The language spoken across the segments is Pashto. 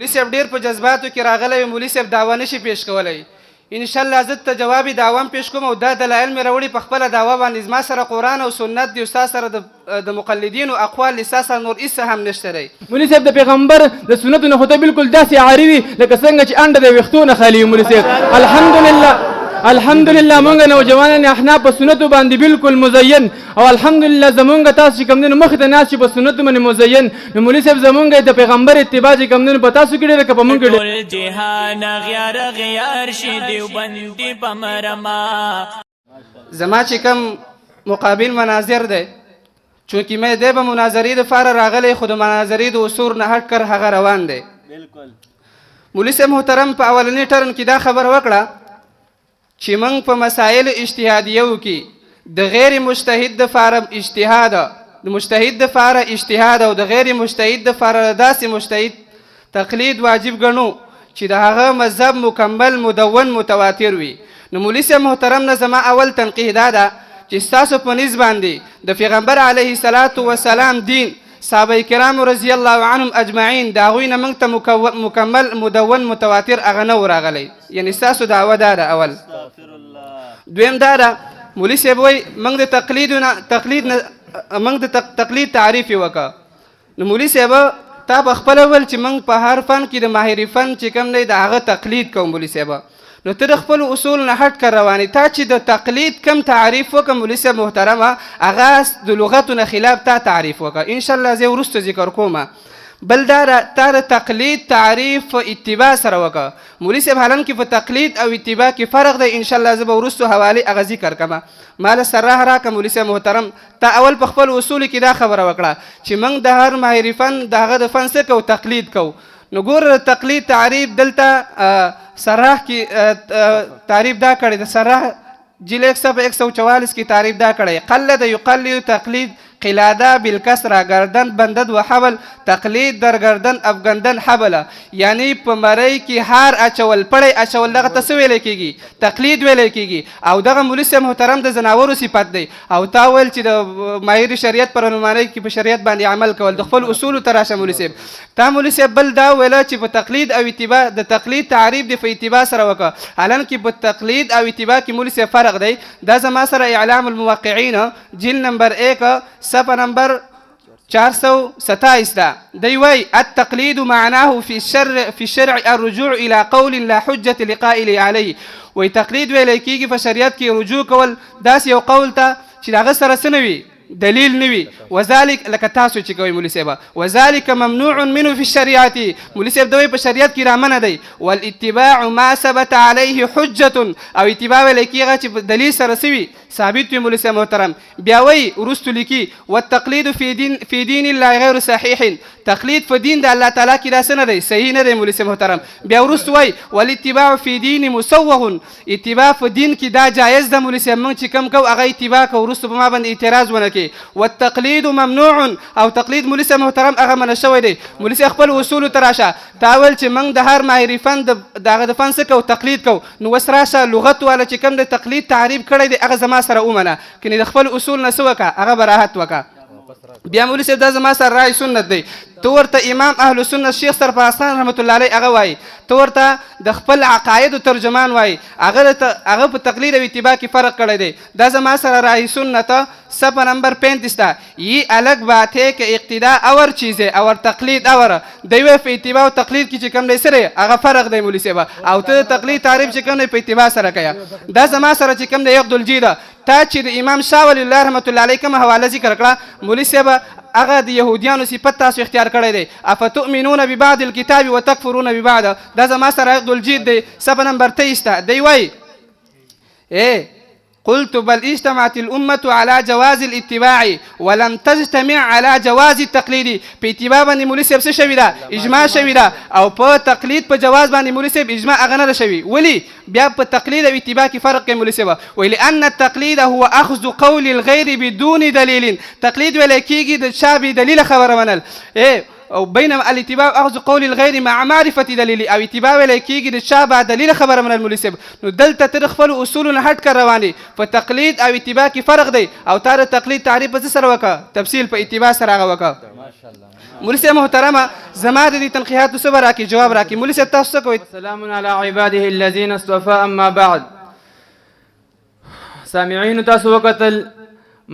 مولوي صاحب ډېر په جذباتو کې راغلی مولوي صاحب دعوه نشي پیش کولی انشاءالله زه ته جوابي دعوه هم پیش کوم او دا دلایل مې راوړي په خپله دعوه باندې زما سره قرآن او سنت دی ستا سره د مقلدینو اقوال ستا سره نور هېڅ هم نشته دی. مولوي صاحب د پیغمبر د سنتو نه خو ته بلکل داسې عاري وي لکه څنګه چې انډه د ویښتو نه خالي وي مولوي صاحب. الحمدلله مونږ نوجوانان احناف په سنتو باندې بلکل مزین او الحمدلله زمونږ تاسو چې کوم دین مخې ته ناست چې په سنتو باندې مزین نو مولوي صاحب زمونږ د پیغمبر اتباع چې کوم دین په تاسو کې ډېره که په مونږ کې ټول جهان غیار شي دیوبندي په مرما. زما چې کوم مقابل مناظر دی چونکې مې دی به مناظرې دپاره راغلی خو د مناظرې د اصول نه هټ کر هغه روان دی. مولوي صاحب محترم په اولني ټرم کې دا خبره وکړه چې موږ په مسایل اجتهادیو کې د غیر مجتهد دپاره اجتهاد د مجتهد دپاره اجتهاد او د غیر مجتهد دپاره داسې مجتهد تقلید واجب ګڼو چې د هغه مذهب مکمل مدون متواتر وي. نو مولوي صاحب محترم نه زما اول تنقیح دا ده چې ستاسو په نسب باندې د پیغمبر علیه الصلاة والسلام دین صحابه کرام رضی الله عنهم اجمعین د هغوی نه موږ ته مکمل مدون متواتر هغه نه و راغلی یعنې ستاسو دعوه دا ده. اول دویم دا ده مولوي صاحب وایي موږ د تقلید تعریف یې وکړه. نو مولوي صاحب تا به خپله ویل چې موږ په هر فن کې د ماهر فن چې کوم دی د هغه تقلید کوو مولوي صاحب نو ته د خپلو اصول نه هټ کر روانې تا چې د تقلید کم تعریف وکړه مولوي صاحب محترمه هغه د لغتو نه خلاف تا تعریف وکړه انشاءالله زه وروسته ذکر کومه. بل دا تا د تقلید تعریف په اتباع سره وکړه مولوي صاحب حالان کې په تقلید او اتباع کې فرق دی انشاءالله زه به وروستو حوالې هغه ذکر کړمه. ماله سراح راکړه مولوي صاحب محترم تا اول په خپل اصولو کې دا خبره وکړه چې موږ د هر ماهر فن د هغه د فن څه کوو تقلید کوو. نو ګوره تقلید تعریف دلته سراح کې تعریف دا کړی د سراح جیل 144 کې تعریف دا کړی قلد یقلد تقلید قلاده بالکسره گردن بندد و حبل تقلید در گردن افگندن حبله یعنی په مرۍ کې هار اچول پړی اچول دغه ته څه ویلی کېږي تقلید ویلی کېږي او دغه مولوي صاحب محترم د زناورو صفت دی او تا ویل چې د ماهر شریعت په رهنمایۍ کې په شریعت باندې عمل کول د خپل اصولو ته راشه مولوي صاحب. تا مولوي صاحب بل دا ویله چې په تقلید او اتباع د تقلید تعریف دی په اتباع سره وکړه حالان کې په تقلید او اتباع کې مولوي صاحب فرق دی. دا زما سره اعلام الموقعین جلد نمبر 1 صفحه نمبر 427 ده. دی وای التقلید معناه في الشرع الرجوع الى قول لا حجة لقائل عليه. وای تقلید ویل کېږي په شریعت کې رجوع کول داسې یو قول ته چې د هغه سره څه نه وي دلیل نه وي. وذلك لکه تاسو چې کوئ مولوي صاحب وذلك ممنوع منه في الشريعة مولوي صاحب دوی په شریعت کې رامنه دی. والاتباع ما ثبت عليه حجة او اتباع ویل کېږي چې دلیل سره سوي ثابت وي مولوي صاحب محترم. بیا وایي وروستو لیکي والتقلید في دین الله غیر صحیح تقلید په دین د الله تعالی کې دا څه نه دی صحیح نه دی مولوي صاحب محترم. بیا وروستو وایي والاتباع في دین مسوغ اتباع په دین کې دا جایز ده مولوي صاحب موږ چې کوم کوو هغه اتباع کوو وروستو په ما باندې اعتراض ونه کړي. والتقلید ممنوع او تقلید مولوي صاحب محترم هغه منع شوی دی. مولوي صاحب خپل اصولو ته راشه تا ویل چې موږ د هر ماهر فن د هغه د فن څه کوو تقلید کوو نو اوس راشه لغت والا چې کوم د تقلید تعریف کړی دی هغه زما سره ومنه کنې د خپل اصول نه څه وکړه هغه به راحت وکړه. بیا مولوي صاحب دا زما سره رای سنت دی. ته ورته امام اهل سنت شیخ سرفرستان رحمت الله علیه هغه وایي ته ورته د خپل عقایدو ترجمان وایي هغه په تقلید او اتباع کې فرق کړی دی. دا زما سره رای سنت صفحه نمبر 35 ده. یہ الگ بات ہے کہ اقتداء اور چیز ہے اور تقلید اور دوی په اتباع او تقلید کې چې کوم دی سره هغه فرق دی مولوي صاحب او ته تقلید تعریف چې کوم دی په اتباع سره کوي. دا زما سره چې کوم دی یقد الجیده تا چې د امام شاه ولی الله رحمت الله علیه کوم حواله ذکر کړه مولوي صاحب هغه د یهودیانو صفت تاسو اختیار کړی دی. افتؤمنون ببعض الكتاب وتکفرون ببعض دا زما سره یقد الجید دی صفحه نمبر 23 ده. دی وایي قلت بل اجتمعت الأمة على جواز الاتباع ولم تجتمع على جواز التقليد. په اتباع باندې مولوي صاحب څه شوي ده اجماع شوي ده او په تقلید په جواز باندې مولوي صاحب اجماع هغه نه ده شوي. ولي بیا په تقلید او اتباع کې فرق کوي مولوي صاحب وایي لأن التقلید هو أخذ قول الغير بدون دلیل. تقلید ویل کېږي د چا بې دلیله خبره منل او بينما الاتباع اخذ قول الغير مع معرفه دلیل او اتباع ویل کېږي د چا با دلیل خبره منل مولوي صاحب. نو دلته ته خپل اصول نه هټ کر رواني په تقلید او اتباع کې فرق دی او تا د تقلید تعریف په څه سره وکړه تفصیل په اتباع سره هغه وکړه. مولوي صاحب محترمه زما د دې تنقیحاتو څه به راکړي جواب راکړي. مولوي صاحب تاسو څه کوئ؟ سلام علی عباده الذین اصطفى اما بعد. سامعینو تاسو وکتل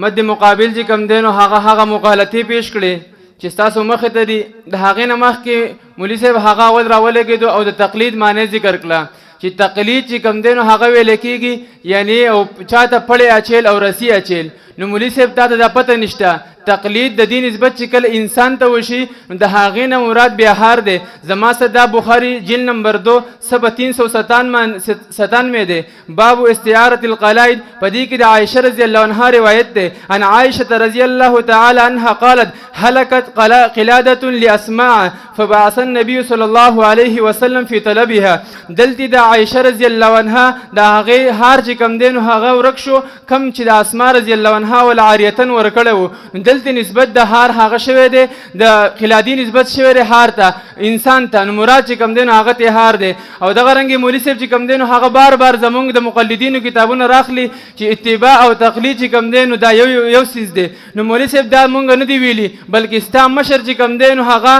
مد مقابل چې کم دینو هغه مقالطې پیش کړي چې تاسو مخې ته دي. د هغې نه مخکې مولوي صاحب هغه اول راولګېدو او د تقلید معنی ذکر کړه چې تقلید چې کم دینو هغه ویل کېږي یعنی او چاته پړې اچیل او رسی اچیل. نو مولوي صاحب ته دا پته نشته تقلید د دین نسبت چې کله انسان ته وشي د هغې نه مراد بیا هار دی. زما سره دا بخاري جلد نمبر 2 صفحه 397 دی باب استعارة القلائد. په دې کې د عائشه رضی الله عنها روایت دی ان عائشه رضی الله تعالی عنها قالت هلكت قلاده لاسماء فبعث النبي صلى الله عليه وسلم في طلبها. دلته د عائشه رضی الله عنها د هغې هار چې کم دین هغه ورک شو کم چې د اسماء رضی الله عنها ول عاریتن ورکړه و. دلته نسبت د هار هغه شوی دی د قلادي نسبت شوی دی هار ته انسان ته. نو مراد چې کم دین هغه ته هار دی. او دغه رنګ مولوي صاحب چې کم دین هغه بار بار زمونږ د مقلدینو کتابونه راخلي چې اتباع او تقلید چې کم دین دا یو سیز دی. نو مولوي صاحب دا مونږ نه دی ویلي بلکې ستا مشر چې کم دین هغه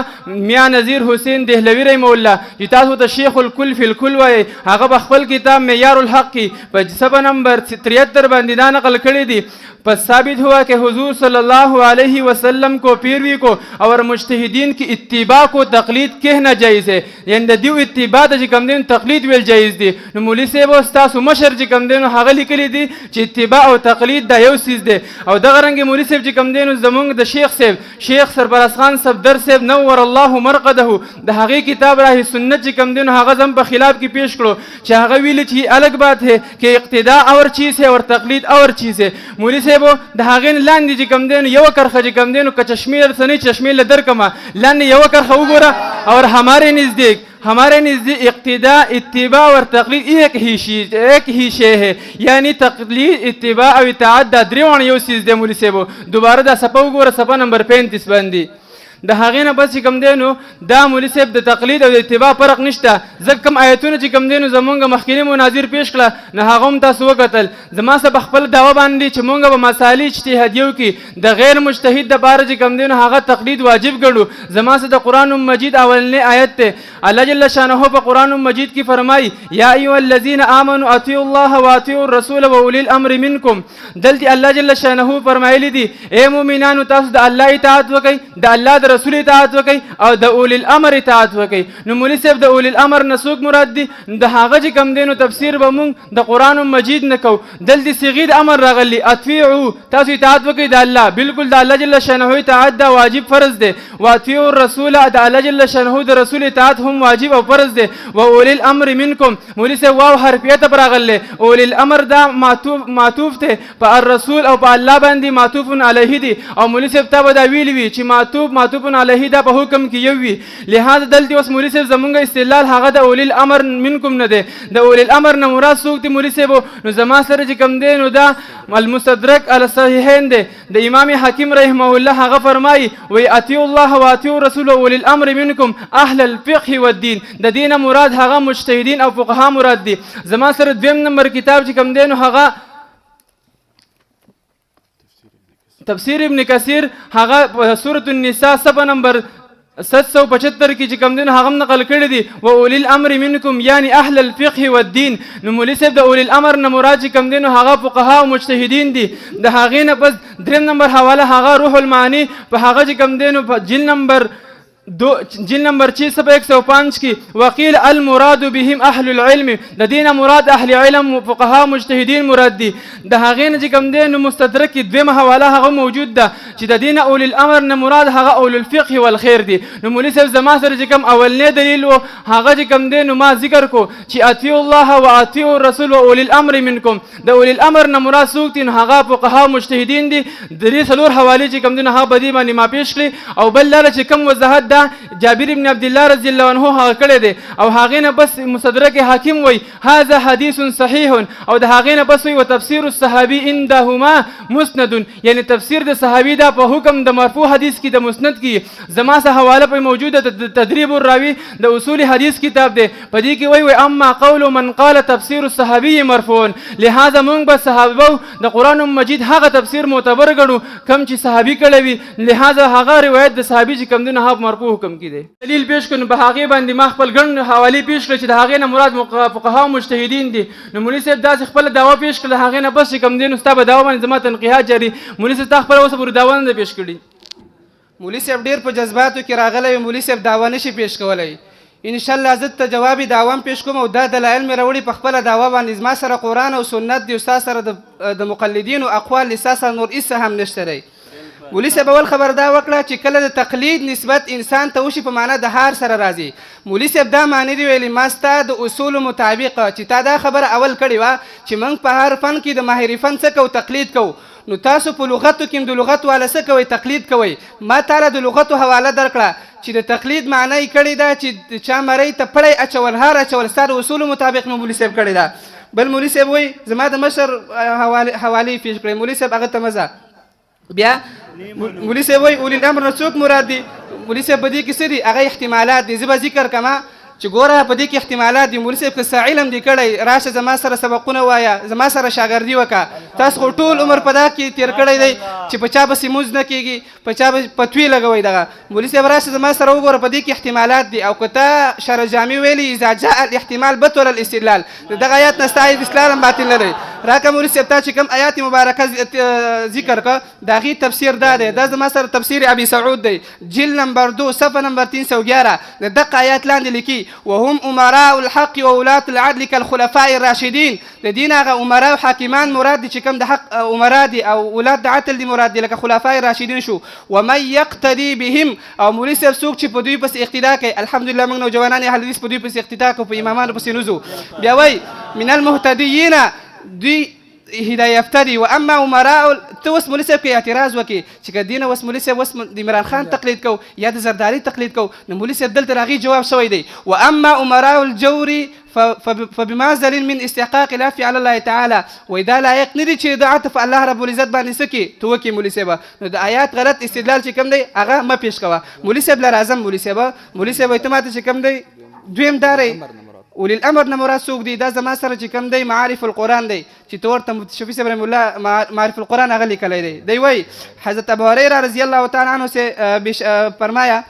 میاں نذیر حسین دهلوی رحمه الله چې تاسو ته شیخ الکل فی الکل وایي هغه په خپل کتاب معیار الحق کې په صفحه نمبر 73 باندې دا نقل کړی دی. پس ثابت ہوا کہ حضور صلی اللہ علیہ وسلم کو پیروی کو اور مجتہدین کی اتباع کو تقلید کہنا جائز ہے. یعنی د دیو اتباع ته چې کم دین تقلید ویل جایز دی. نو مولوي صاحب تاسو مشر چې کم دین هغه لیکلی دی چې اتباع او تقلید دا یو سیز دی. او دغه رنګ مولوي صاحب چې کم دین زمونږ د شیخ صاحب شیخ سربراز خان صفدر صاحب نور الله مرقده د هغې کتاب راه سنت چې کم دین هغه زم په خلاف کې پیش کړو چې هغه ویل چې الگ بات ہے کہ اقتداء اور چیز ہے اور تقلید اور چیز ہے. مولوي صاحب د هغې نه لاندې چې کم دی نو یوه کرښه چې کم دی نو که چشمې درته نه چشمې له درکمه لاندې یوه کرښه وګوره اور ہمارے نزدیک اقتداء اتباع اور تقلید ایک ہی شے ہے. یعنی تقلید اتباع او اطاعت دا درېواړه یو څیز دی. مولوي صاحب دوباره دا صفحه وګوره صفحه نمبر 35 باندې د هغې نه بس چې کم دی نو دا مولوي صاحب د تقلید او د اتباع فرق نشته. ځکه کوم آیتونه چې کم دی نو زمونږ مخکیني مناظر پیش کړه نو هغه هم تاسو وکتل. زما سره په خپل دعوه باندې چې مونږ به مسالې اجتهادیو کې د غیر مجتهد دپاره چې کم دی نو هغه تقلید واجب ګڼو. زما سره د قرآن مجید اولنی آیت دی. الله جل شانه په قرآن مجید کې فرمایي یا ایها الذین آمنوا اطیعوا الله واطیعوا الرسول واولی الامر منکم. دلته الله جل شانه فرمایلی دي اے مؤمنانو تاسو د الله اطاعت وکئ د الله رسول اطاعت وکي او د اولی الامر اطاعت وکي. نو مولوي صاحب د اولی الامر نسوک مراد دي د هغه چې کم دینو تفسیر به مونږ د قرآن مجید نه کوو. دلته صيغه د امر راغلی اطیعوا تاسو اطاعت وکي د الله. بالکل د الله جل شانه اطاعت دا واجب فرض دی. واطیعوا الرسول د الله جل شانه د رسول اطاعت هم واجب او فرض دی. و اولی الامر منکم مولوي صاحب واو حرفیه ته راغلی. اولی الامر دا معطوف ته په الرسول او په الله باندې معطوف علیه دی. او مولوي صاحب ته دا ویلی وی چې معطوف علیه دا په حکم کې یو وي. لہذا دلته اوس مولوي صاحب زمونږ استدلال هغه د اولی الامر منکم نه دی. د اولی الامر نه مراد څوک دی مولوي صاحب؟ نو زما سره چې کم دی نو دا المستدرک علی الصحیحین دی د امام حکیم رحمه الله. هغه فرمایي وی اطیعوا الله واطیعوا الرسول واولی الامر منکم اهل الفقه والدین. د دین مراد هغه مجتهدین او فقها مراد دي. زما سره دویم نمبر کتاب چې کم دی نو هغه تفسیر ابن کثیر هغه سورۃ النساء صفحه نمبر 775 کې چې کم دین هغه نقل کړی دی و اولی الامر منکم یعنی اهل الفقه والدین. نو مولوي صاحب د اولی الامر نه مراد چې کم دین هغه فقها او مجتهدین دي. د هغې نه بس دریم نمبر حواله هغه روح المعانی په هغه چې کم دین په جلد نمبر 6 صفحه 105 کی وقیل المراد بهم اهل العلم. د دینه مراد اهل علم فقها مجتهدین مراد دي. د هغې نه چې کم دی نو مستدرک کې دویمه حواله هغه موجود ده چې د دینه اولی الامر نه مراد هغه اول الفقه والخیر دي. نو مولوي صاحب زما سره چې کم اولنی دلیل و هغه چې کم دی نو ما ذکر کو چې اطیعوا الله واطیعوا الرسول واولی الامر منکم. د اولی الامر نه مراد څوک دي؟ نو هغه فقها مجتهدین دي. درې څلور حوالې چې کم دی نو هغه په دې باندې ما پیش کړي. او بل لاره چې کم وضاحت دا جابر ابن عبد الله رضی الله عنه هغه کړی دی او هغې نه بس مستدرک حاکم وایي هذا حدیث صحیح او د هغې نه بس وایي وتفسیر الصحابي عندهما مسند یعنی تفسیر د صحابي دا په حکم د مرفوع حدیث کې د مسند کې زما څه حواله په موجوده د تدریب الراوي د اصول حدیث کتاب دی په دې کې وایي اما قول من قال تفسیر الصحابي مرفوع لهذا موږ به صحابه د قرآن مجید هغه تفسیر معتبر ګڼو کم چې صحابي کړی وي لهذا هغه روایت د صحابي چې کم دی نه هغه مرفوع حکم کې دی دلیل پیش کړو په هغې باندې ما خپل ګڼ حوالې پیش کړې چې د هغې نه مراد فقها او مجتهدین دي نو مولوي صاحب داسې خپله دعوا پیش کړه د هغې نه بس چې کم دی نو ستا په دعوا باندې زما تنقیحات جاري مولوي صاحب تا خپله اوسه پورې دعوا نه ده پیش کړي مولوي صاحب ډېر په جذباتو کې راغلی وي مولوي صاحب دعوا نشي پیش کولی انشاءالله زه ته جوابي دعوا هم پیش کوم او دا دلایل مې راوړي په خپله دعوا باندې زما سره قرآن او سنت دی او ستا سره د مقلدینو اقوال ستا سره نور هېڅ هم نشته دی مولوي صاحب اول خبر دا وکړه چې کله د تقلید نسبت انسان ته وشي په معنا د هار سره راځي مولوي صاحب دا معنی دی ویلي ما ستا د اصولو مطابق چې تا دا خبره اول کړې وه چې موږ په هر فن کې د ماهر فن څه کوو تقلید کوو نو تاسو په لغتو کې د لغت والا څه کوئ تقلید کوئ ما تاله د لغتو حواله درکړه چې د تقلید معنی یې کړې ده چې چا مرۍ ته پړی اچول هار اچول ستا د اصولو مطابق مو مولوي صاحب کړې ده بل مولوي صاحب وایي زما د مشر حوالې پیش کړئ مولوي صاحب هغه ته مزه بیا مولوي صاحب وایي اولي الامر نه څوک مراد دي مولوي صاحب په دې کې څه دي هغه احتمالات دي زه به ذکر کړم چې ګوره په دې کې احتمالات دي مولوي صاحب که څه علم دې کړی راشه زما سره سبقونه وایه زما سره شاګردي وکړه تاسو خو ټول عمر په دا کې تېر کړی دی چې په چا پسې مونځ نه کېږي په چا پتوی لګوئ دغه مولوي صاحب راشه زما سره وګوره په دې کې احتمالات دي او که ته شرح جامع ویلي اذا جاء الاحتمال بطل الاستدلال د دغه آیات نه ستا استدلال هم باطل نه دی راکه مولوي صاحب تا چې کوم آیات مبارکه ذکر کړه د هغې تفسیر دا دی دا زما سره تفسیر ابي سعود دی جلد نمبر 2 صفحه نمبر 311 د دغه آیات لاندې لیکي وهم امراء الحق وولاة العدل كالخلفاء الراشدين د دین هغه امراء او حاکمان مراد دي چې کوم د حق امراء دي او ولاد د عدل دي مراد دي لکه خلفاء راشدین شو ومن يقتدي بهم او مولوي صاحب څوک چې په دوی پسې اقتدا کوي الحمدلله موږ نوجوانان اهل حدیث په دوی پسې اقتدا کوو په امامانو پسې نوځو بیا وایي من المهتدیین دوی هدایه یافته دي واما امراء ته اوس مولوي صاحب کې اعتراض وکړي چې که دې نه اوس مولوي صاحب اوس د عمران خان تقلید کوو یا د زرداري تقلید کوو نو مولوي صاحب دلته د هغې جواب شوی دی واما امراء الجور فبما ذليل من استحقاق العفو على الله تعالى وای دا لایق نه دي چې د عطف الله رب العزت باندې څه کړي ته وکړي مولوي صاحب نو د آیات غلط استدلال چې کوم دی هغه مه پیش کوه مولوي صاحب له راځم مولوي صاحب وایي ته ماته چې کوم دی دویم دا دی اولي الامر نه مراد څوک دي دا زما سره چې کوم دی معارف القرآن دی چې ته ورته شفیع صاحب رحم الله معارف القرآن هغه لیکلی دی دی وایي حضرت ابو هریره رضی الله تعالی عنه سے فرمایا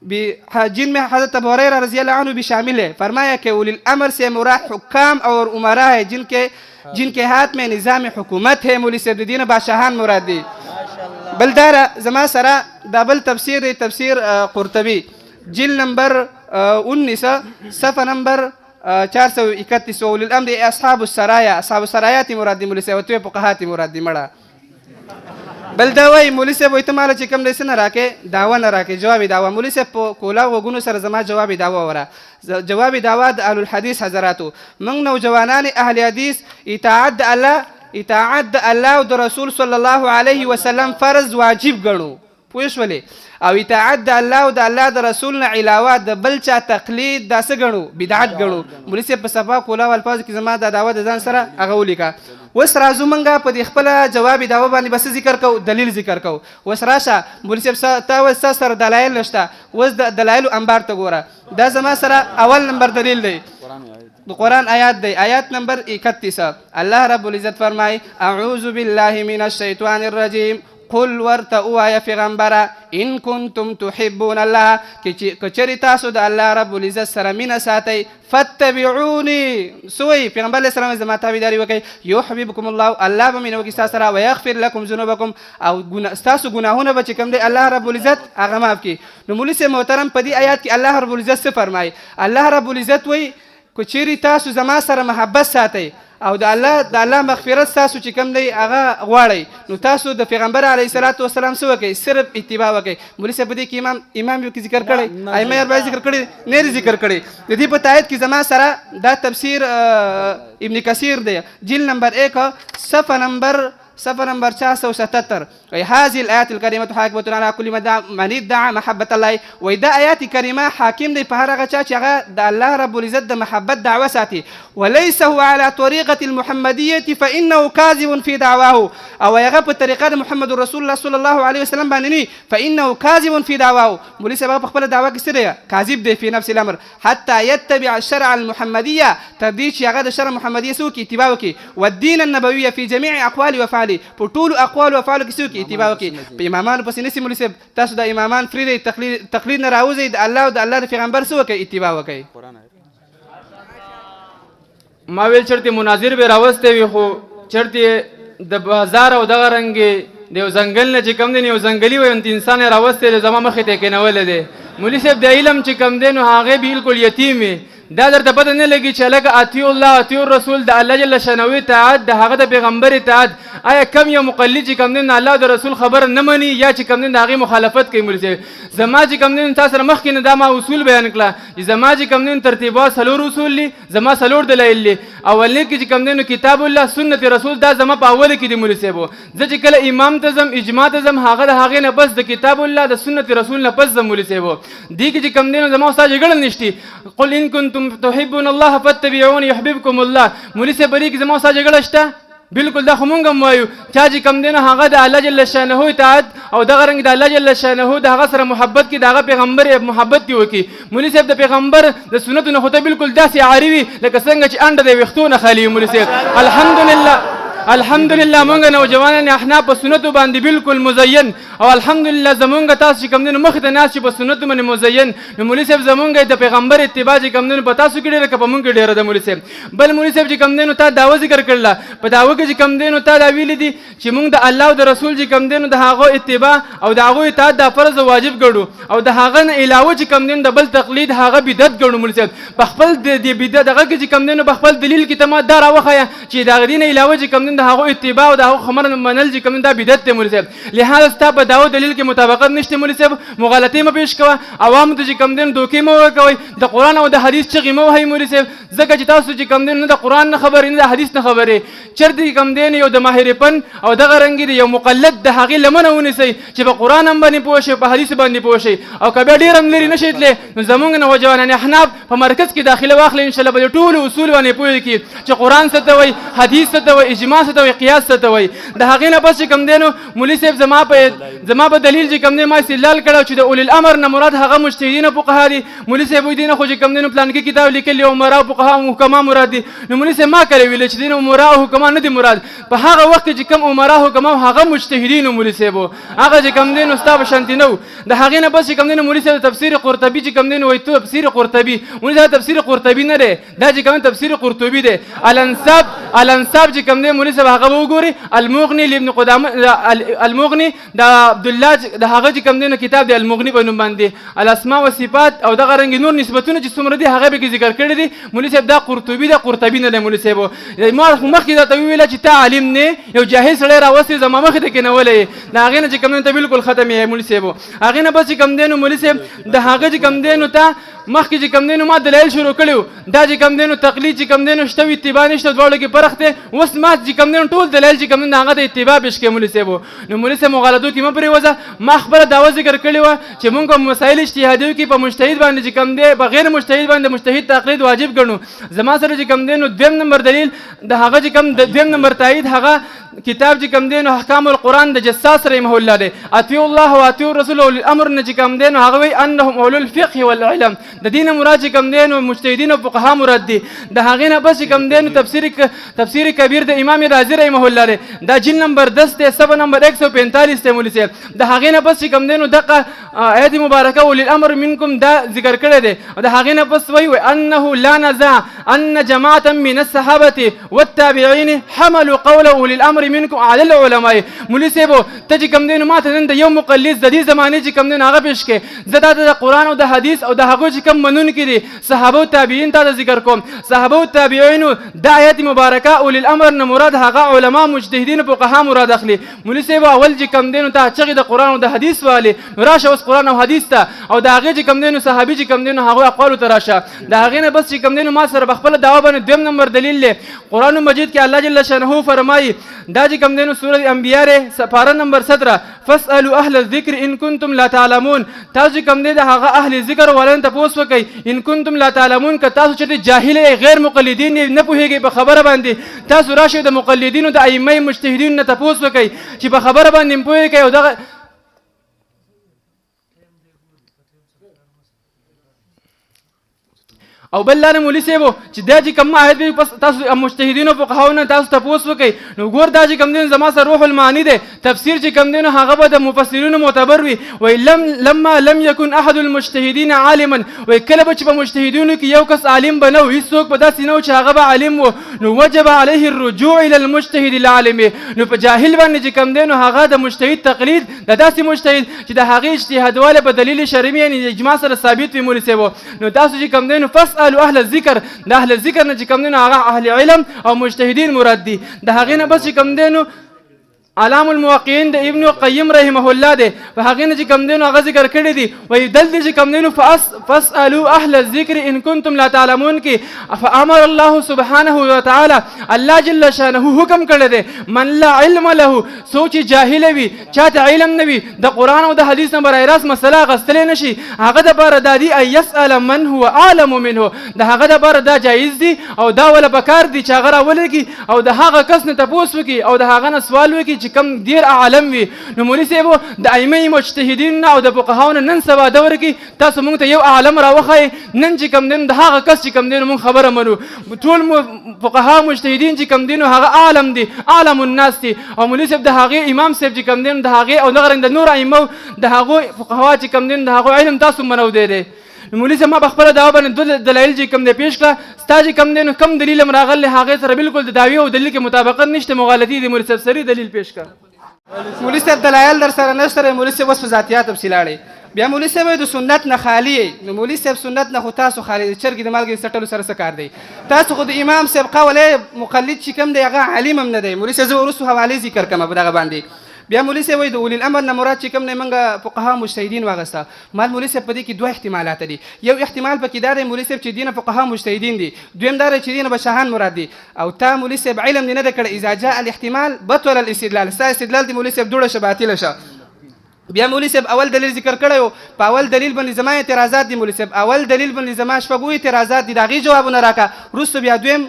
جن میں حضرت ابو ہریرہ رضی اللہ عنہ بھی شامل ہے فرمایا کہ اولی الامر سے مراد حکام اور عمراء ہے جن کے ہاتھ میں نظام حکومت ہے مولوی صاحب دین بادشاہان مراد دی بل دارا زما سرا دابل تفسیر قرطبی جلد نمبر 19 صفحہ نمبر 431 اولی الامر اصحاب السرایات مراد دی مولوی صاحب تو فقهات مراد دی مړه بل دا وایي مولوي صاحب وایي ته ماله چې کوم دی څه نه راکې دعوه نه راکې جوابي دعوه مولوي صاحب په کولاو غوږونو سره زما جوابي دعوه وره جوابي دعوه د اهل الحدیث حضراتو موږ نوجوانان اهل حدیث اطاعت د الله او د رسول صلی الله علیه وسلم فرض واجب ګڼو پوه شولې او اطاعت د الله او د الله د رسول نه علاوه د بل چا تقلید دا څه ګڼو بدعت ګڼو مولوي صاحب په صفا کولاو الفاظو کې زما دا دعوه د ځان سره هغه ولیکه اوس راځو موږ په دې خپله جوابي دعوه باندې بس ذکر کوو دلیل ذکر کوو اوس راشه مولوي صاحب تا اوس ستا سره دلایل نشته اوس د دلایلو انبار ته ګوره دا زما سره اول نمبر دلیل دی د قرآن آیات دی آیات نمبر 31 الله رب العزت فرمای اعوذ بالله من الشیطان الرجیم قل ورته ووایه پیغمبره ان کنتم تحبون الله که چېرې تاسو د الله رب العزت سره مینه ساتئ فاتبعوني سوی پیغمبر علیه السلام زما تابعداري وکړئ یحببکم الله الله به مینه وکړي ستاسو سره ویغفر لکم ذنوبکم او ستاسو ګناهونه به چې کوم دی الله رب العزت هغه معاف کړي نو مولوي صاحب محترم په دې آیات کې الله رب العزت څه فرمایي الله رب العزت وایي که چېرې تاسو زما سره محبت ساتئ او د الله مغفرت تاسو چې کوم دی هغه غواړئ نو تاسو د پیغمبر علیه الصلاة والسلام څه وکئ صرف اتباع وکئ مولوي صاحب په دې کې امام یو کې ذکر کړی ائمه اربعه ذکر کړی نه ذکر کړی د دې په تایید کې زما سره دا تفسیر ابن کثیر دی جلد نمبر 1 صفحه نمبر صفحه نمبر 477 هذه الايات الكريمه حاكمه على كل من ادعى محبه الله. وای دا آیات کریمه حاکم دی په هر هغه چا چې هغه د الله رب العزت د محبت دعوه ساتي. وليس هو على طريقه المحمديه فانه كاذب في دعواه. او هغه په طریقه د محمد رسول الله صلی الله علیه وسلم باندې نه فانه كاذب في دعواه. مولوی صاحب په خپل دعوه کې څه دی؟ کاذب دی په نفس الامر حتى يتبع الشرع المحمديه تر دې چې هغه د شرع محمديه سو کې اتباع وکړي. والدين النبويه في جميع اقوال وافعال په ټولو اقوال او افعال کې سو کې اتباع وکړي. په امامانو پسې نسی مولوی صاحب تاسو د امامان فری دی تقلید نه راوځي د الله او د الله د پیغمبر سو کې اتباع وکړي. ما ویل چرته مناظر به راوسته وي خو چرته د بازار او دغه رنګ دیو ځنګل نه چې کم دی یو ځنګلي وي انسان راوسته زما مخې ته کېنول دی. مولوی صاحب د علم چې کم دی نو هغه بالکل یتیم وي. دا درته پته نه لګي چې لکه اطیع الله اطیع الرسول د الله جل شانه اطاعت د هغه د پیغمبر اطاعت. آیا کم یو مقلد چې کم دی الله د رسول خبر نه مني یا چې کم دی د هغې مخالفت کوي؟ مولوی صاحب زما چې کم دی تاسو سره مخکې نه دا ما اصول بیان کړه چې زما چې کم دی ترتیبات 4 اصول دي. زما 4 دلایل دي. اولنی کې چې کم دی کتاب الله سنت رسول دا زما په اوله کې دی. مولوی صاحب زه چې کله امام ته ځم اجماع ته ځم هغه د هغې نه بس د کتاب الله د سنت رسول نه بس ځم. مولوی صاحب دې کې چې کم دی زما استاد جګړه نشتی. قل ان کنتم تحبون الله فاتبعوني يحببكم الله. مولوی صاحب بری کې زما استاد جګړه شته؟ بالکل دا خو مونږ هم وایو چا چې کم دی نو هغه د الله جل شانه اطاعت او دغه رنګ د الله جل شانه د هغه سره محبت کې د هغه پیغمبر محبت دی وکړي. مولوی صاحب د پیغمبر د سنتو نه خو ته بالکل داسې عاري وي لکه څنګه چې انډه د ویښتو نه خالي وي. مولوی صاحب الحمدلله مونږ نوجوانان احناف په سنتو باندې بالکل مزین او الحمدلله زمونږ تاسو چې کم دی نو مخې ته ناست چې په سنتو باندې مزین. نو مولوی صاحب زمونږ د پیغمبر اتباع چې کم دی نو په تاسو کې ډېره که په مونږ کې ډېره ده. مولوی صاحب بل مولوی صاحب چې کم دی نو تا دعوه ذکر کړله په دعوه کې چې کم دی نو تا دا ویلي دي چې مونږ د الله او د رسول چې کم دی نو د هغو اتباع او د هغو اطاعت دا فرض واجب ګڼو او د هغه نه علاوه چې کم دی د بل تقلید هغه بدعت ګڼو. مولوی صاحب په خپل د بدعت دغه کې چې کم دی نو په خپل دلیل کې ته ما دا راوښیه چې د هغه دین علاوه چې کم دی د هغو اتباع او د هغو خبره منل چې کم دا بدعت دی. مولوی صاحب لهدا ستا په دعوه دلیل کې مطابقت نشته. مولوی صاحب مغالطې مه پیش کوه عوامو ته چې کم دی دوکې مه ورکوئ د قرآن او د حدیث چغې مه وهئ. مولوی صاحب ځکه چې تاسو چې کم دی نه د قرآن نه خبرې نه د حدیث نه خبرې چېرته چې کم دی یو د ماهرپن او دغه رنګې د یو مقلد د هغې لمنه ونیسئ چې په قرآن هم باندې پوه شئ په حدیث باندې پوه شئ او که بیا ډېر هم لرې نه شئ تللی نو زموږ نوجوانان احناف په مرکز کې داخله واخلئ انشاءالله به د ټولو اصول باندې پوه کړي چې قرآن څه ته وایي حدیث څه ته وایي اجماع څه ته وایي قیاس څه ته وایي. د هغې نه بس چې کم دی نو مولوی صاحب زما په دلیل چې کم دی ما استدلال کړی چې د اولي الامر نه مراد هغه مجتهدین او فقها دي. مولوی صاحب وایي دې نه خو چې کم دی نو پلانکي کتاب لیکلي عمرا او فقها او حکما مراد دي. نو مولوی صاحب ما کړی ویل چې دین عمرا او حکما نه دي مراد. په هغه وخت کې چې کم عمرا او حکما هغه مجتهدین مولوی صاحب هغه چې کم دی نو ستا په شانتي نه د هغې نه بس چې کم دی نو مولوی صاحب تفسیر قرطبي چې کم دی نو وایي تفسیر قرطبي. مولوی صاحب تفسیر قرطبي نه دی دا چې کم تفسیر قرطبي دی. الانساب چې کم دی مولوی صاحب هغه به وګوري. المغني لابن قدامه المغني د عبد الله د هغه چې کم دی نو کتاب دی المغني په نوم باندې الاسماء والصفات او دغه رنګ نور نسبتونه چې څومره دي هغه به کې ذکر کړي دي. مولوی صاحب دا قرطبي نه دی. مولوی صاحب ما مخکې دا ته وویله چې ته عالم نه یو جاهل سړی راوستې زما مخې ته کېنولی د هغې نه چې کم دی ته بالکل ختم یې مولوی صاحب. هغې نه بس چې کم دی نو مولوی صاحب د هغه چې کم دی نو ته مخکې چې کم دی نو ما دلایل شروع کړي وو دا چې کم دی نو تقلید چې کم دی نو شته وي اتباع نشته دواړو کې فرق دی. اوس ما چې کم دی نو ټول دلایل چې کم دی هغه د اتباع پیش کړي مولوی صاحب. نو مولوی صاحب مغالطو کې مه پرېوځه. ما خپله دعوه ذکر کړې وه چې مونږ په مسایل اجتهادیو کې په مجتهد باندې چې کم دی په غیر مجتهد باندې مجتهد تقلید واجب ګڼو. زما سره چې کم دی نو دویم نمبر دلیل د هغه چې کم دویم نمبر تایید هغه کتاب چې کم دی نو احکام القرآن د جساس رحمه الله دی. اطیعوا الله و اطیعوا الرسول اولي الامر نه چې کم دی نو هغه وایي انهم اولو الفقه والعلم د دین مراد چې کم دی نو مجتهدین او فقها مراد دي. د هغې نه بس چې کم دی نو تفسیر کبیر د امام رازي رحمه الله دی دا جلد نمبر 10 دی صفحه نمبر 145 دی. مولوی صاحب د هغې نه بس چې کم دی نو دغه آیت مبارکه اولي الامر منکم دا ذکر کړی دی. د هغې نه بس وایي انه لا نزاع ان جماعه من الصحابه والتابعين حملوا قول اولي الامر منکم على العلماء. مولوی صاحب ته چې کم دی نو ما ته نن د یو مقلد د دې زمانې چې کم دی نو هغه پیش کړې زه دا د قرآن او د حدیث او د هغو چې کم منونکي دي صحابه او تابعین ته ذکر کوم. صحابه او تابعینو د آیت مبارکه اولي الامر نه مراد هغه علما مجتهدین فقها مراد اخلي. مولوی صاحب اول چې کم دی نو ته چغې د قرآن او د حدیث والي نو راشه اوس قرآن او حدیث ته او د هغې چې کم دی نو صحابي چې کم دی نو هغو اقوالو ته راشه. د هغې نه بس چې کم دی نو ما سره په خپله دعوه باندې دویم نمبر دلیل دی. قرآن مجید کې الله جل شانه فرمایي دا چې کوم دی نو سورة انبیاء دی پاره نمبر 17 فاسألوا اهل الذکر ان کنتم لا تعلمون. تاسو چې کوم دی د هغه اهل ذکر ولن تپوس وکئ ان کنتم لا تعلمون که تاسو چېرته جاهل غیر مقلدین نه پوهېږئ په خبره باندې تاسو راشئ د مقلدینو د ائمه مجتهدینو نه تپوس وکئ چې په خبره باندې پوهېږئ او دغه او بل لاره مولوي صاحب چې دا چې کوم آیت به تاسو مجتهدینو فقهاو نه تاسو تپوس وکئ نو ګور دا چې کوم دی زما سره روح المعانی دی تفسیر چې کوم دی نو هغه به د مفسرینو معتبر وي وایي لما لم يكن احد المجتهدین عالما وایي کله به چې په مجتهدینو کې یو کس عالم به نه و هېڅوک به داسې نه و چې هغه به عالم و نو وجب علیه الرجوع الى المجتهد العالم نو په جاهل باندې چې کوم دی نو هغه د مجتهد تقلید د داسې مجتهد چې د هغې اجتهادواله په دلیل شرعي یعنې اجماع سره ثابت وي مولوي صاحب نو تاسو چې کوم دی نو فاسألوا اهل الذکر د اهل الذکر نه چې کوم دی نو هغه اهل علم او مجتهدین مراد دي د هغې نه بس چې کوم دی نو علام الموقعین د ابن قیم رحمه الله دی په هغې نه چې کوم دی نو هغه ذکر کړي دي وایي دلته چې کوم دی نو فاسألوا اهل الذکر ان کنتم لا تعلمون کې فامر الله سبحانه وتعالی الله جل شانه حکم کړی دی من لا علم له څوک چې جاهل وي چاته علم نه وي د قرآن او د حدیث نه برای راست مسله اخیستلی نه شي هغه دپاره دا دي ان یسأل من هو اعلم منه د هغه دپاره دا جایز دي او دا وله پکار دي چې هغه راولګي او د هغه کس نه تپوس وکړي او د هغه نه سوال وکړي کم ډیر عالم وي نو مولوي صاحب د ائمه مجتهدین او د فقهاو نه نن سبا دور کې تاسو موږ ته یو عالم راوښایئ نن چې کوم دی د هغه کس چې کوم دی موږ خبره منو ټول فقها مجتهدین چې کوم دی نو هغه عالم دي عالم الناس دي او مولوي صاحب د هغې امام صاحب چې کوم دی د هغې او دغه رنګ د نور ائمو د هغو فقها چې کوم دی د هغو علم تاسو منو دی مولوي صاحب ما په خپله دعوه باندې دوه دلایل چې کوم دی پیش کړه ستا چې کوم دی نو کوم دلیل هم راغلی هغې سره بالکل د دعوې او دلیل کې مطابقت نشته مغالطي دی مولوي صاحب صریح دلیل پیش کړه مولوي صاحب دلایل در سره نشته مولوي صاحب اوس په ذاتیات تفصیل اړئ بیا مولوي صاحب د سنت نه خالي نو مولوي صاحب سنت نه خو تاسو خالي د چرګې د مالګې سټلو سره څه کار دی تاسو خو د امام صاحب قول مقلد چې کوم دی هغه عالم هم نه دی مولوي صاحب زه وروستو حوالې ذکر کوم په دغه باندې بیا مولوي صاحب وایي د اولي الامر نه مراد چې کوم دی موږ فقها مجتهدین واغسته مال مولوي صاحب په دې کې دوه احتمالات دي یو احتمال پکې دا دی مولوي صاحب چې دینه فقها مجتهدین دي دویم دا دی چې دینه به شاهان مراد دي او تا مولوي صاحب علم دی نه دی کړی اذا جاء الاحتمال بطل الاستدلال ستا استدلال دی مولوي صاحب دوړه شه باطله شه بیا مولوي صاحب اول دلیل ذکر کړی و په اول دلیل باندې زما اعتراضات دي مولوي صاحب اول دلیل باندې زما شپږو اعتراضات دي د هغې جوابونه راکړه وروسته بیا دویم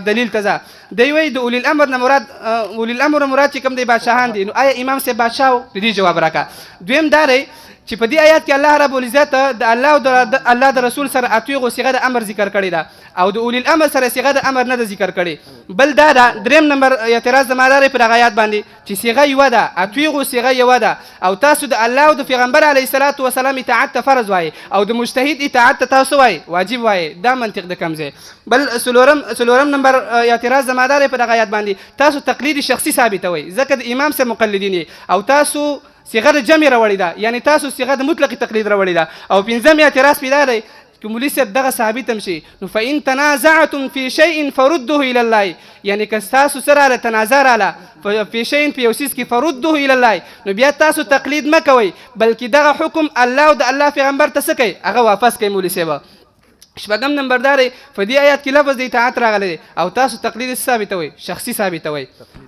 دلیل ته ځه دی وایي د اولي الامر نه مراد اولي الامر مراد چې کوم دی بادشاهان دي نو آیا امام صاحب بادشاه و د دې جواب راکړه دویم دا دی چې په دې آیات کې الله رب العزت د الله او د الله د رسول سره اطیعو صيغه د امر ذکر کړې ده او د اولي الامر سره صيغه د امر نه ده ذکر کړې بل دا ده دریم نمبر اعتراض زما دا دی په دغه آیات باندې چې صيغه یوه ده اطیعو صيغه یوه ده او تاسو د الله او د پیغمبر علیه الصلاة وسلام اطاعت ته فرض وایي او د مجتهد اطاعت ته تاسو وایي واجب وایي دا منطق د کوم ځای بل څلورم نمبر اعتراض زما دا دی په دغه آیات باندې تاسو تقلید شخصي ثابتوئ ځکه د امام صاحب مقلدین او تاسو صيغه د جمع راوړې ده یعنی تاسو صيغه د مطلق تقلید راوړې ده او پنځم اعتراض پیدا دی که مولوي صاحب دغه ثابت هم شي نو فإن تنازعتم في شيء فردوه إلى الله یعنی که تاسو سره راله تنازع راله في شيء په یو څیز کې فردوه إلى الله نو بیا تاسو تقلید مه کوئ بلکې دغه حکم الله او د الله پیغمبر ته څه کوئ هغه واپس کوئ مولوي صاحب شپږم نمبر دا دی په دې آیات کې لفظ د اطاعت راغلی دی او تاسو تقلید ثابتوئ شخصي ثابتوئ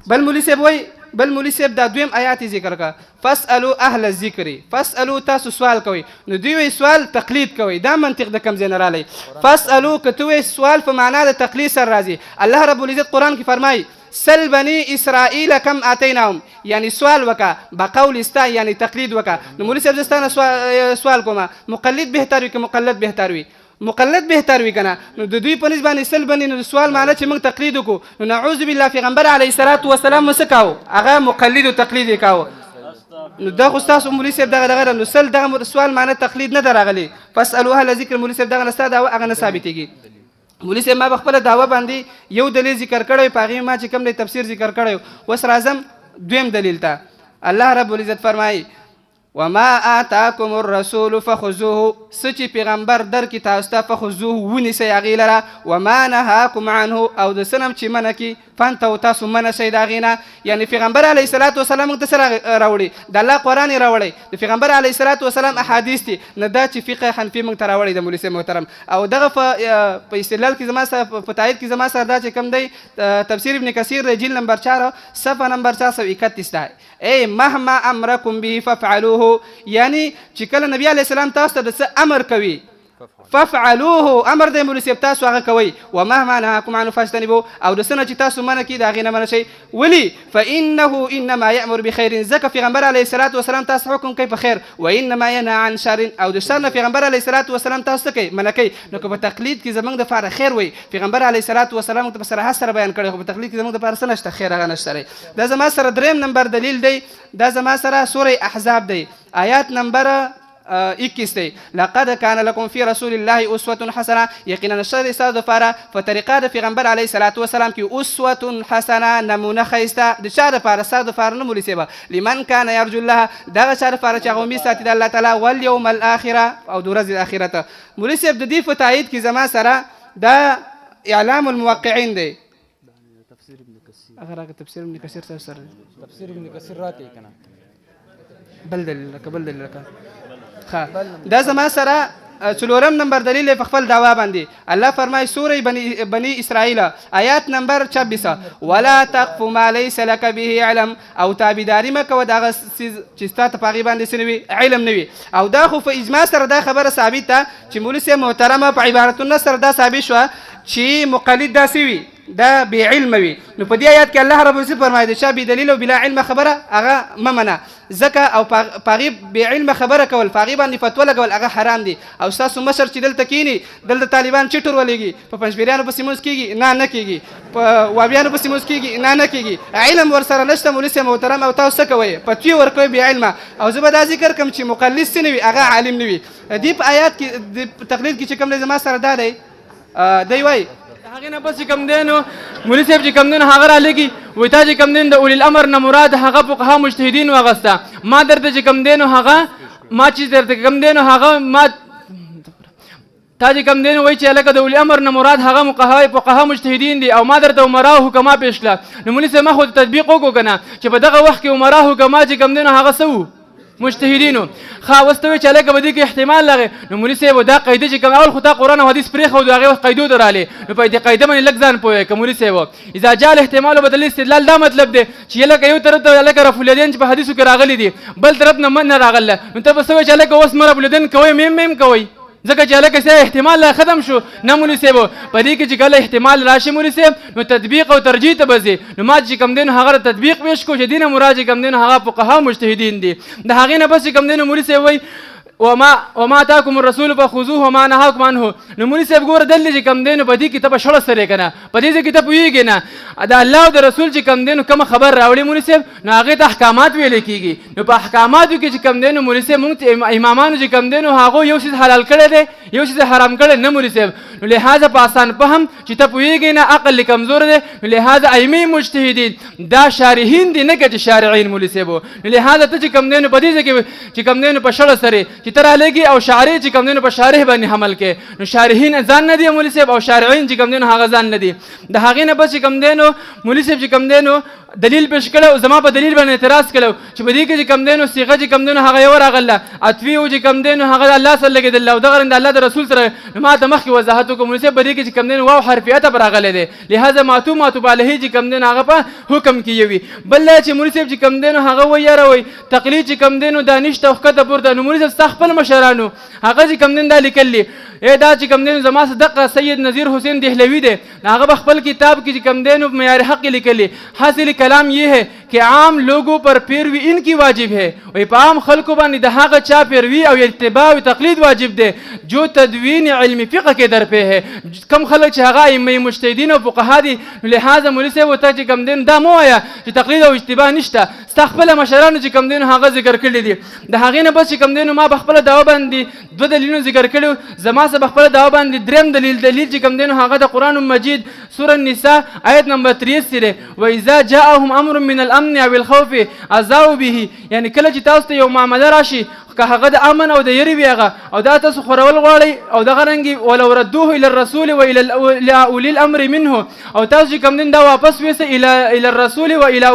بل مولوي صاحب وایي بل مولوي صاحب دا دویم آیات ذکر کړه فاسألوا اهل الذکر فاسألوا تاسو سوال کوئ نو دوی وایي سوال تقلید کوئ دا منطق د کوم ځای نه رالی فاسألوا که ته وایي سوال په معنا د تقلید سره راځي الله رب العزت قرآن کې فرمایي سل بني اسرائیل کم آتیناهم یعنی سوال وکا بقول استا یعنی تقلید وکا نو مولوي صاحب زستانه سوال کومه مقلد بهتر وي که مقلد بهتر وي مقلد بهتر وي کنه نو د دوی په نسبت باندې سل باندې نو سوال معنی چې موږ تقلید وکړو نو نعوذ بالله پیغمبر علیه الصلاة والسلام څه کاوه هغه مقلد او تقلید یې کاوه نو دا خو ستاسو مولوي صاحب دغه نو سل دغه سوال معنی تقلید نه ده راغلی فاسألوا اهل ذکر مولوي صاحب دغه نستا دعوه هغه نه ثابتېږي مولوي صاحب ما په خپله دعوه باندې یو دلیل ذکر کړی په هغې ما چې کوم دی تفسیر ذکر کړی اوس راځم دویم دلیل ته الله رب العزت فرمایي وما آتاکم الرسول فخذوه څه چې پیغمبر درکړي تاسو ته فخذوه ونیسئ هغې لره وما نهاکم عنه او د څه نه چې منع کړي فانتهوا تاسو منع شئ د هغې نه یعنې پیغمبر علیه الصلاة وسلام موږ ته څه راوړي د الله قرآن یې راوړی د پیغمبر علیه الصلاة وسلام احادیث دي نه دا چې فقه حنفي موږ ته راوړی د مولوي صاحب محترم او دغه په استدلال کې زما سره په تایید کې زما سره دا چې کوم دی تفسیر ابن کثیر دی جلد نمبر 4 صفحه نمبر 431 ده ای مهما امرکم به فافعلوه یعنی چې کله نبی علیه السلام تاسو ته د څه امر کوي فافعلوه امر دی مولوي صاحب تاسو هغه کوئ ومهما نهاکم عنه فاجتنبوه او د څه نه چې تاسو منع کړي د هغې نه منع شئ ولې فانه انما یامر بخیر ځکه پیغمبر علیه الصلاة وسلام تاسو حکم کوي په خیر وانما ینهی عن شر او د شر نه پیغمبر علیه الصلاة وسلام تاسو ته کوي منع کوي نو که په تقلید کې زموږ دپاره خیر وي پیغمبر علیه الصلاة وسلام ته په صراحت سره بیان کړی خو په تقلید کې زموږ دپاره څه نشته خیر هغه نشته دی دا زما سره دریم نمبر دلیل دی دا زما سره سوره احزاب دی آیات نمبر 21 دی لقد کان لکم فی رسول الله اسوة حسنه یقینا نشته دی ستاسو دپاره په طریقه د پیغمبر علیه الصلاة وسلام کې اسوة حسنه نمونه ښایسته د چا دپاره ستاسو دپاره نه مولوي صاحبه لمن کان یرجو الله دغه چا دپاره چې هغه امید ساتي د الله تعالی والیوم الاخره او د ورځې د آخرت مولوي صاحب د دې په تایید کې زما سره دا اعلام الموقعین دی هغه تفسیر ابن کثیر تاسو سره تفسیر ابن کثیر راکې کنه بل دلیل لکه دا زما سره څلورم نمبر دلیل په خپل دعوا باندې الله فرمای سوره بنی اسرائیل آیات نمبر 26 ولا تقف ما ليس لك به علم او تابعداري مکوه دغه چې ستاسو په غیبه باندې سنوي علم نوي او دا خو په اجماع سره دا خبره ثابت ده چې مولوي صاحب محترمه په عبارتونو سره دا ثابت شو چې مقلد داسې وي دا بې علم وي نو په دې آیات کې الله رب العزت فرمایي د چا بې دلیل او بلا علم خبره هغه مه منه ځکه او په هغې بې علمه خبره کول په هغې باندې فتوه لګول هغه حرام دي او ستاسو مشر چې دلته کښېني دلته طالبان چټور ولېږي په پنجپیریانو پسې مونځ کېږي نه کېږي په وابیانو پسې مونځ کېږي نه کېږي علم ورسره نشته مولوي صاحب محترم او تاسو څه کوئ فتوې ورکوئ بې علمه او زه به دا ذکر کړم چې مقلد څه نه وي هغه عالم نه وي دې په آیات کې د تقلید کې چې کوم دی زما سره دا دی دی وایي هغې نه بس چې کوم دی نو مولوي صاحب چې کوم دی نو هغه رالېږي وایي تا چې کوم دی د اولي الامر نه مراد هغه فقها مجتهدین واغسته ما درته چې کوم دی نو هغه ما چې درته کوم دی نو هغه ما تا چې کوم دی نو وایي چې هلکه د اولي امر نه مراد هغه فقها مجتهدین دي او ما درته عمرا حکما پیش کړه نو مولوي صاحب ما خو تطبیق وکړو که نه چې په دغه وخت کې عمرا حکما چې کوم دی نو هغه څه وو مجتهدینو اوس ته وایي چې هلکه به دې کې احتمال لغې نو مولوي صاحب دا قاعده چې کوم اول خو تا قرآن او حدیث پرېښود هغې وخت قاعدو ته رالې نو په دې قاعده باندې لږ ځان پوهوې که مولوي صاحب اذا جاء الاحتمال بدل استدلال دا مطلب دی چې هلکه یو طرف ته هلکه رفع الیدین چې په حدیثو کې راغلي دي بل طرف نه من نه راغله نو ته به څه وایې چې هلکه اوس مه رفع الیدین کوئ میم کوئ ځکه چې هلکه ستا احتمال لا ختم شو نه مولوي صاحب په دې کې چې کله احتمال راشي مولوي صاحب نو تطبیق او ترجیح ته به ځې نو ما چې کوم دی نو هغه تطبیق پیش کړو چې دې نه مراد چې کوم دی نو هغه فقها مجتهدین دي د هغې نه بس چې کوم دی نو مولوي صاحب وایي وما اتاکم الرسول فخذوه وما نهاکم عنه نو مولوي صاحب ګوره دلته چې کوم دی نو په دې کې ته په شړه سره که نه په دې ځای کې ته پوهېږې نه د الله او د رسول چې کوم دی نو کومه خبر راوړي مولوي صاحب نو هغې ته احکامات ویلی کېږي نو په احکاماتو کې چې کوم دی نو مولوي صاحب مونږ ته امامانو چې کوم دی نو هغو یو څیز حلال کړی دی یو څیز حرام کړی نه مولوي صاحب نو لهذا په آسان فهم چې ته پوهېږې نه عقل یې کمزور دی نو لهذا ائمې مجتهدین دا شارحین دي نه که چې شارعین مولوي صاحب نو لهذا ته چې کوم دی نو په دې ځای کې چې کوم دی نو په شړه سرې چې ته رالېږي او شارع چې کوم دی نو په شارح باندې حمل کې نو شارحین ځان نه دي مولوي صاحب او شارعین چې کوم دی نو هغه ځان نه دي د هغې نه بس چې کوم دی نو مولوي صاحب چې کوم دی نو دلیل پیش کړی او زما په دلیل باندې اعتراض کړی چې په دې کې چې کوم دی نو صیغه چې کوم دی نو هغه یو راغله عطفي و چې کوم دی نو هغه الله سره لګېدل او دغه د الله د رسول سره ما ته مخکې وضاحت وکړو مولوي صاحب په دې کې چې کوم دی نو واو حرف عطف راغلی دی لهذا معطوف علیه چې کوم دی نو هغه په حکم کې یوي بل دا چې مولوي صاحب چې کوم دی نو هغه وایي یاره وایي تقلید چې کوم دی نو دا نشته او ښکته پورته نو مولوي صاحب ستا خپل مشرانو هغه چې کوم دی دا لیکلي دا چې کوم دی نو زما صدق سید نذیر حسین دهلوی دی هغه په خپل کتاب کې چې کوم دی نو معیار حق لیکلی حاصل کلام یہ ہے کہ عام لوگوں پر پیروی ان کی واجب ہے وی په عام خلکو باندې د هغه چا پیروي او اتباع او تقلید واجب دی جو تدوین علم فقه کې در په ہے کم خلک چې هغه ائمه مجتهدین او فقها دي لهذا مولوي صاحب ته چې کوم دی دا مو وایه چې تقلید او اتباع نشته ستا خپله مشرانو چې کوم دی هغه ذکر کړي دي د هغې نه بس چې کوم دی ما په خپله دعوه باندې دوه دلیلونه ذکر کړي زما تاسو په خپل دعوا باندې دریم دلیل چې کوم دی نو هغه د قرآن مجید سوره النساء آیت نمبر 83 دی واذا جاءهم امر من الامن او الخوف اذاعوا به یعنی کله چې تاسو ته یو معامله راشي که هغه د امن او د یری وي هغه او دا تاسو خورول غواړئ او دغه رنګې ولو ردوه الى الرسول والى اولي الامر منه او تاسو چې کوم دین دا واپس ویسه الى الرسول والى